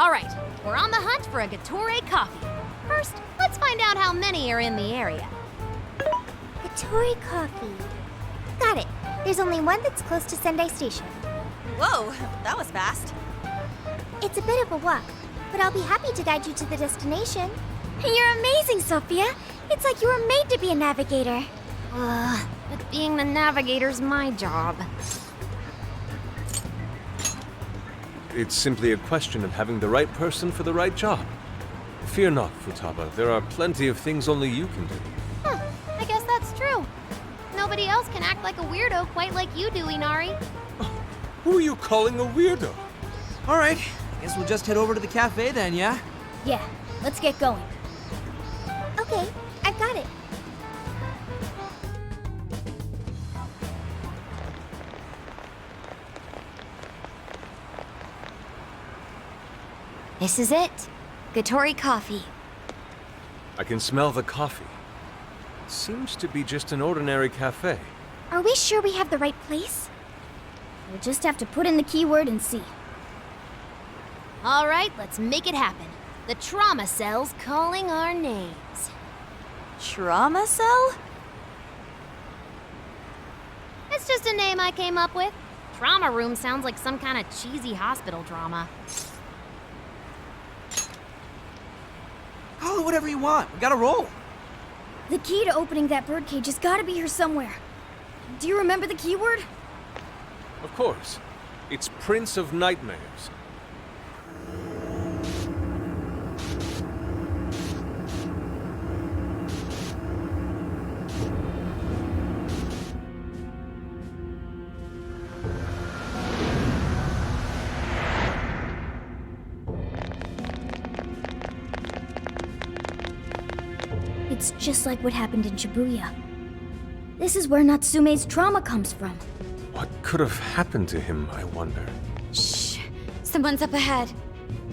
Alright, we're on the hunt for a Gatorre Coffee. First, let's find out how many are in the area. Gatorre Coffee. Got it. There's only one that's close to Sendai Station. Whoa, that was fast. It's a bit of a walk, but I'll be happy to guide you to the destination. You're amazing, Sophia. It's like you were made to be a navigator. But being the navigator's my job. It's simply a question of having the right person for the right job. Fear not, Futaba. There are plenty of things only you can do. I guess that's true. Nobody else can act like a weirdo quite like you do, Inari. Who are you calling a weirdo? Alright, guess we'll just head over to the cafe then, yeah? Yeah, let's get going. Okay, I've got it. This is it. Gatorre Coffee. I can smell the coffee. It seems to be just an ordinary cafe. Are we sure we have the right place? We'll just have to put in the keyword and see. Alright, let's make it happen. The trauma cell's calling our names. Trauma cell? It's just a name I came up with. Trauma room sounds like some kind of cheesy hospital drama. Call it whatever you want. We gotta roll. The key to opening that birdcage has got to be here somewhere. Do you remember the keyword? Of course. It's Prince of Nightmares. It's just like what happened in Shibuya. This is where Natsume's trauma comes from. What could have happened to him, I wonder? Shh. Someone's up ahead.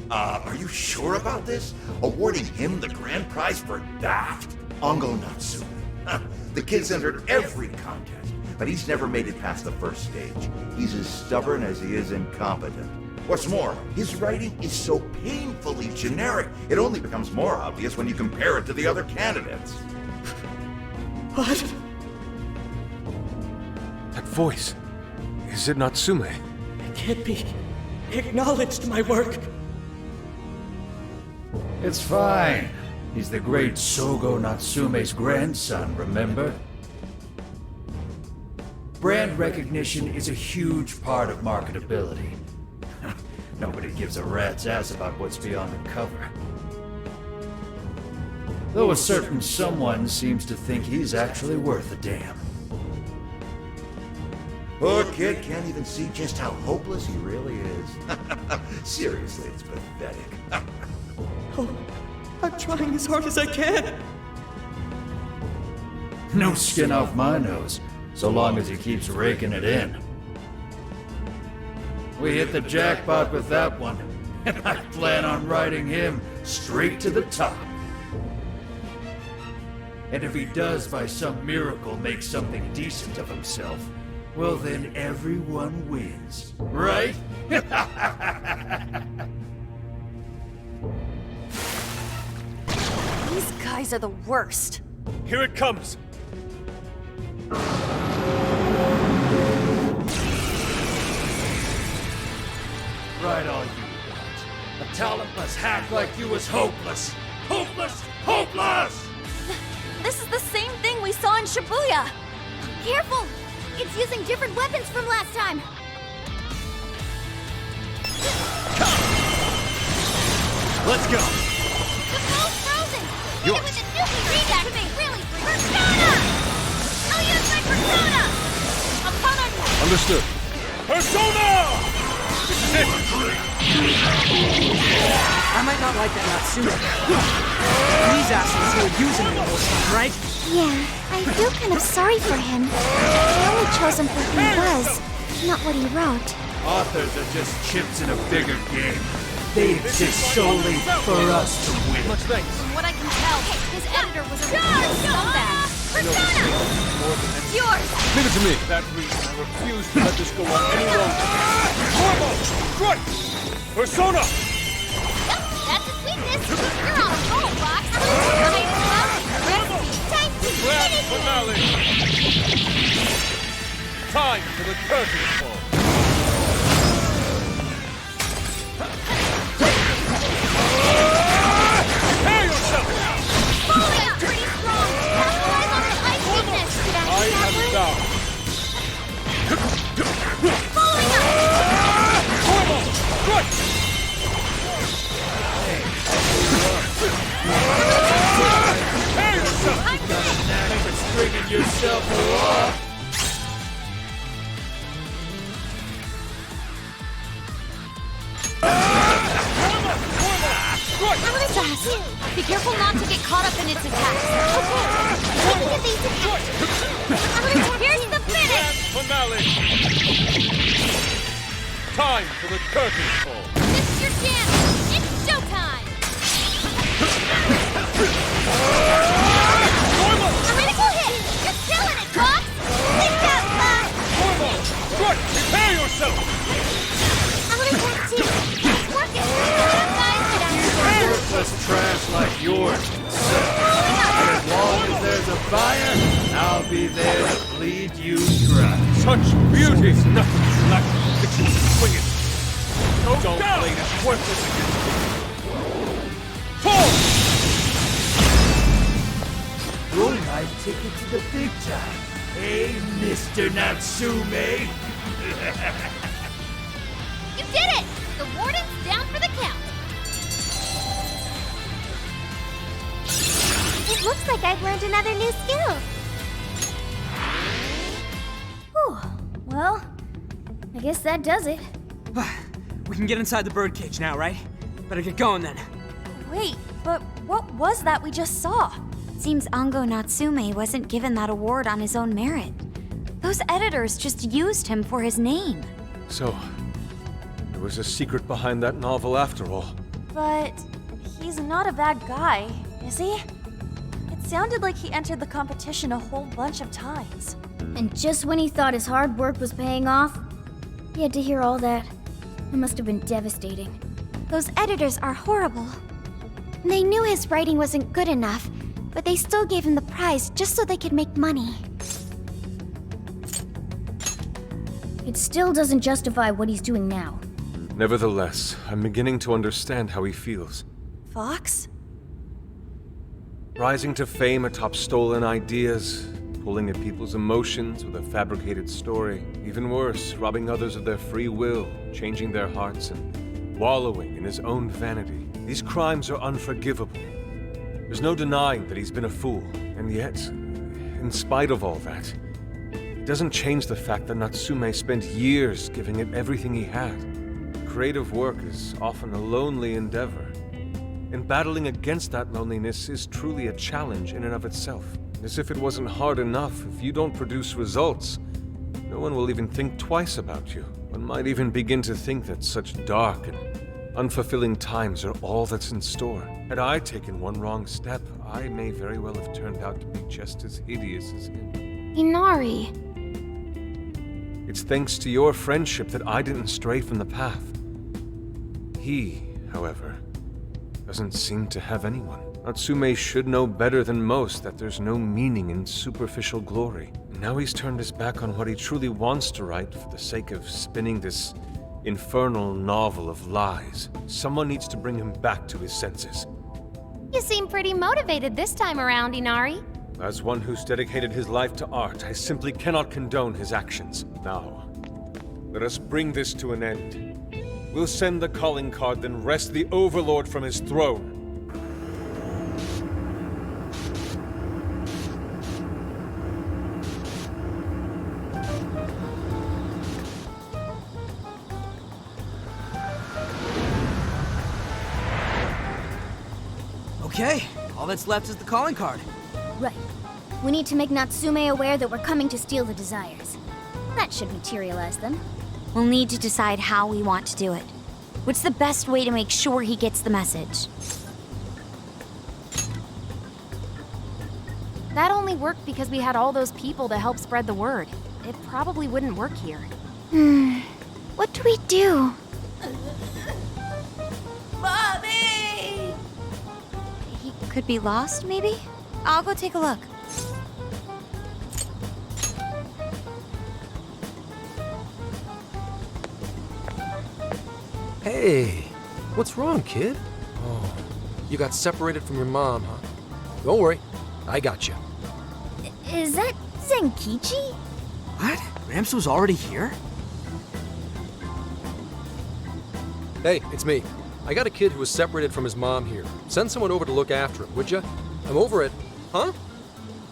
Are you sure about this? Awarding him the grand prize for that? Ango Natsume. The kid's entered every contest, but he's never made it past the first stage. He's as stubborn as he is incompetent. What's more, his writing is so painfully generic, it only becomes more obvious when you compare it to the other candidates. What? That voice. Is it Natsume? It can't be. He acknowledged my work. It's fine. He's the great Sogo Natsume's grandson, remember? Brand recognition is a huge part of marketability. Nobody gives a rat's ass about what's beyond the cover. Though a certain someone seems to think he's actually worth a damn. Poor kid can't even see just how hopeless he really is. Seriously, it's pathetic. Oh, I'm trying as hard as I can. No skin off my nose, so long as he keeps raking it in. We hit the jackpot with that one, and I plan on riding him straight to the top. And if he does by some miracle make something decent of himself, well then everyone wins, right? These guys are the worst. Here it comes! Right all you want. A talentless hack like you is hopeless! Hopeless! Hopeless! This is the same thing we saw in Shibuya. Careful! It's using different weapons from last time. Let's go! The ball's frozen! Hit Yours. it with a nuclear react me! Really freaking Persona! I'll use my Persona! Upon our... Understood. Persona! I might not like that Natsume. These assholes who are using him the whole time, right? Yeah, I feel kind of sorry for him. I only chose him for who he was, not what he wrote. Authors are just chips in a bigger game. They exist solely for us to win. Much thanks. From what I can tell, his editor was a real scumbag. Persona! It's yours! Leave it to me. That reason I refuse to let this go on any longer. Corvo! Strike! Persona! curtain call. Prepare yourself! Falling up pretty strong. Capitalize on his ice weakness. Did I I am down. Following up. Normal! Right! Prepare yourself! I'm finished. Knack for stringing yourself along. How fast? Be careful not to get caught up in its attacks. Look at these attacks. Here's the finish. Grand finale! Time for the curtain call. This is your chance. It's showtime. Critical hit. You're killing it, Fox. Think that fast. Normal! Right! Prepare yourself! Outer attack too. Work it. Guys, get out of here. Worthless trash like yours. And as long as there's a buyer, I'll be there to bleed you dry. Such beauty! Nothing left. Swing it. Go Don't down! Blade is worthless against me. Fall! Your life ticket to the big time. Hey, Mr. Natsume. You did it. The warden's down for the count. It looks like I've learned another new skill. Whew. Well, I guess that does it. We can get inside the birdcage now, right? Better get going then. Wait, but what was that we just saw? Seems Ango Natsume wasn't given that award on his own merit. Those editors just used him for his name. So, there was a secret behind that novel after all. But he's not a bad guy, is he? It sounded like he entered the competition a whole bunch of times. And just when he thought his hard work was paying off, he had to hear all that. It must have been devastating. Those editors are horrible. They knew his writing wasn't good enough, but they still gave him the prize just so they could make money. It still doesn't justify what he's doing now. Nevertheless, I'm beginning to understand how he feels. Fox? Rising to fame atop stolen ideas, pulling at people's emotions with a fabricated story. Even worse, robbing others of their free will, changing their hearts, and wallowing in his own vanity. These crimes are unforgivable. There's no denying that he's been a fool, and yet, in spite of all that, it doesn't change the fact that Natsume spent years giving it everything he had. Creative work is often a lonely endeavor, and battling against that loneliness is truly a challenge in and of itself. As if it wasn't hard enough, if you don't produce results, no one will even think twice about you. One might even begin to think that such dark and unfulfilling times are all that's in store. Had I taken one wrong step, I may very well have turned out to be just as hideous as him. Inari. It's thanks to your friendship that I didn't stray from the path. He, however, doesn't seem to have anyone. Natsume should know better than most that there's no meaning in superficial glory. Now he's turned his back on what he truly wants to write for the sake of spinning this infernal novel of lies. Someone needs to bring him back to his senses. You seem pretty motivated this time around, Inari. As one who's dedicated his life to art, I simply cannot condone his actions. Now, let us bring this to an end. We'll send the calling card, then wrest the Overlord from his throne. Okay, all that's left is the calling card. Right. We need to make Natsume aware that we're coming to steal the desires. That should materialize them. We'll need to decide how we want to do it. What's the best way to make sure he gets the message? That only worked because we had all those people to help spread the word. It probably wouldn't work here. What do we do? Mommy! He could be lost, maybe? I'll go take a look. Hey, what's wrong, kid? Oh, you got separated from your mom, huh? Don't worry, I got you. Is that Zenkichi? What? Gramps was already here? Hey, it's me. I got a kid who was separated from his mom here. Send someone over to look after him, would you? I'm over it. Huh?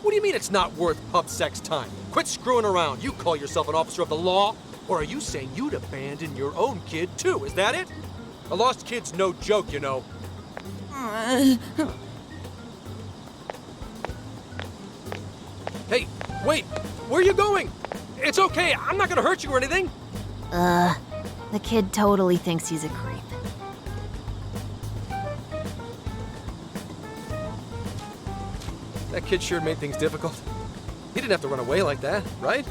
What do you mean it's not worth pub sex time? Quit screwing around. You call yourself an officer of the law? Or are you saying you'd abandon your own kid, too? Is that it? A lost kid's no joke, you know. Hey, wait! Where are you going? It's okay, I'm not gonna hurt you or anything! The kid totally thinks he's a creep. That kid sure made things difficult. He didn't have to run away like that, right?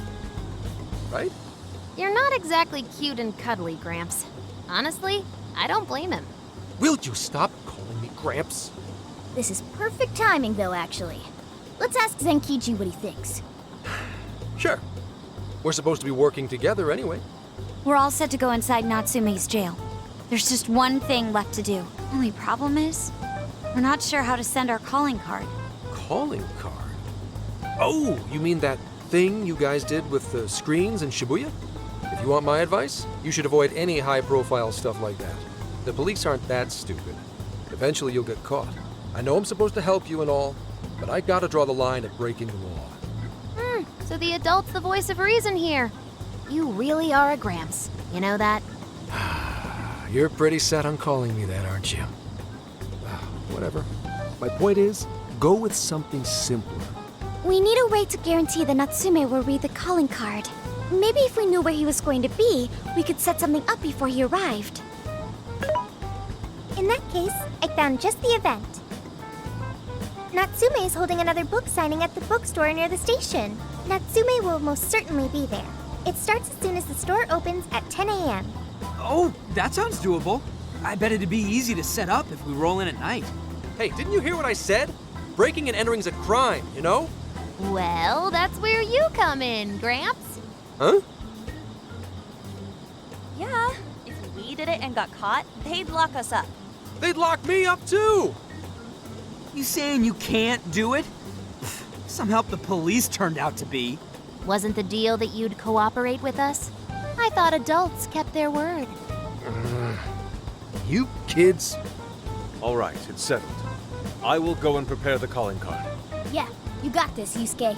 Right? You're not exactly cute and cuddly, Gramps. Honestly, I don't blame him. Will you stop calling me Gramps? This is perfect timing, though, actually. Let's ask Zenkichi what he thinks. Sure. We're supposed to be working together anyway. We're all set to go inside Natsume's jail. There's just one thing left to do. Only problem is, we're not sure how to send our calling card. Calling card? Oh, you mean that thing you guys did with the screens in Shibuya? If you want my advice, you should avoid any high-profile stuff like that. The police aren't that stupid. Eventually you'll get caught. I know I'm supposed to help you and all, but I gotta draw the line at breaking the law. So the adult's the voice of reason here. You really are a Gramps. You know that? You're pretty set on calling me that, aren't you? Whatever. My point is, go with something simpler. We need a way to guarantee that Natsume will read the calling card. Maybe if we knew where he was going to be, we could set something up before he arrived. In that case, I found just the event. Natsume is holding another book signing at the bookstore near the station. Natsume will most certainly be there. It starts as soon as the store opens at 10 a.m. Oh, that sounds doable. I bet it'd be easy to set up if we roll in at night. Hey, didn't you hear what I said? Breaking and entering's a crime, you know? Well, that's where you come in, Gramps. Huh? Yeah, if we did it and got caught, they'd lock us up. They'd lock me up too! You saying you can't do it? Some help the police turned out to be. Wasn't the deal that you'd cooperate with us? I thought adults kept their word. You kids. All right, it's settled. I will go and prepare the calling card. Yeah, you got this, Yusuke.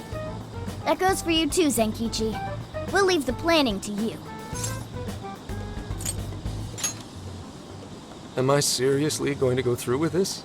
That goes for you too, Zenkichi. We'll leave the planning to you. Am I seriously going to go through with this?